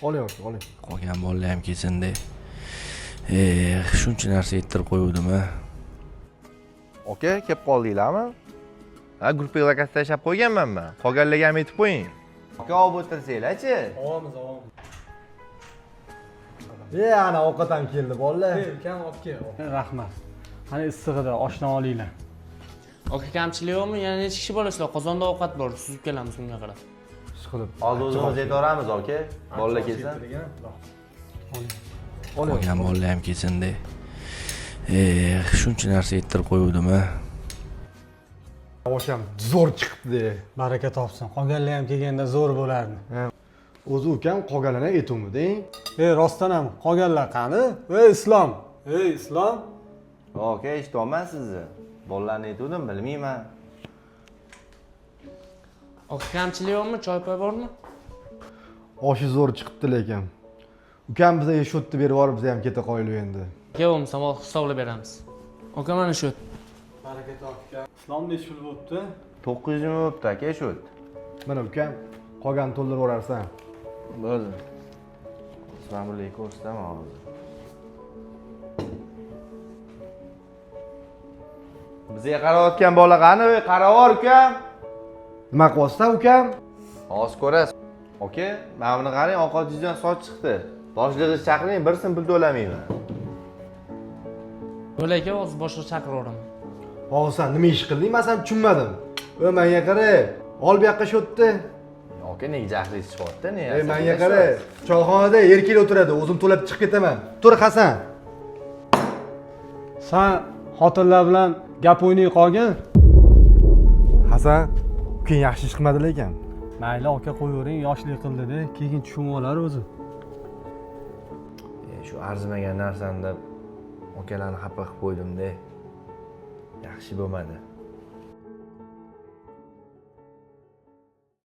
Olyapti, oling. Qolgan bolalar ham kelsin-da. Shuncha narsa yettirib qo'yuvdim-a. Aka, kelib qoldinglarmi? Ha, gruppa zakasida yashab qo'yganmanmi? Qolganlarga ham aytib qo'ying. Aka, olib o'tirsanglar-chi. Olamiz. Ana ovqat ham keldi, bolalar. Ukam olib kel. Rahmat. Qani issig'ida oshna olinglar. Aka, kamchilik yo'qmi? Yana necha kishi bo'lasizlar? Qozonda ovqat bor, suzib kelamiz unga qarab. Ishqilib. Hozir o'zimiz aytaveramiz, aka. Bolalar kelsa. Qolgan bolalar ham kelsin-da. Shuncha narsa yettirib qo'yuvdim-a. Osham zo'r chiqibdi. Baraka topsin. Qolganlar ham kelganda zo'r bo'lardi. O'zi ukam qolganini aytuvmiding? Rostdan ham qolganlar qani? Islom. Islom. Aka, eshityapman sizni. Bolalarni aytuvdim, bilmayman. Aka, kamchilik yo'qmi? Choy-poy bormi? Oshi zo'r chiqibdi lekin. Ukam bizga shotni berib yuborib, biz ham keta qo'yaylik endi. Aka, bo'lmasa hisoblab beramiz. Aka, mana shu. Baraka topgan. Islom necha pul bo'pti? 900 ming bo'pti, aka, shu. Mana ukam qolganini to'ldirib yuborarsan. Bo'ldi. Sizlar bilan ko'rsataman hozir. Bizga qarayotgan bola qani? Qaravor ukam. Nima qilyapsan ukam? Hozir ko'rasiz. Aka, mana buni qarang, ovqatingizdan soch chiqdi. Boshlig'i chaqiring, bir sim pul to'lamayman. Bo'lay aka, hozir boshqa chaqiraveraman. Hozir sen nima ish qilding? Men seni tushunmadim. Menga qara. Ol bu yoqqa shotni. Aka, nega jahlingiz chiqyapti? Ne? Menga qara. Choyxonada erkak o'tiradi, o'zim to'lab chiqib ketaman. Tur Hasan. Sen xotinlar bilan gap o'ynay qolgin. Hasan, ukang yaxshi ish qilmadi lekin. Mayli aka, qo'yavering, yoshlik qildi-da, keyin tushunib olar o'zi. Shu arzimagan narsani deb akalarni xafa qilib qo'ydim-da. Yaxshi bo'lmadi.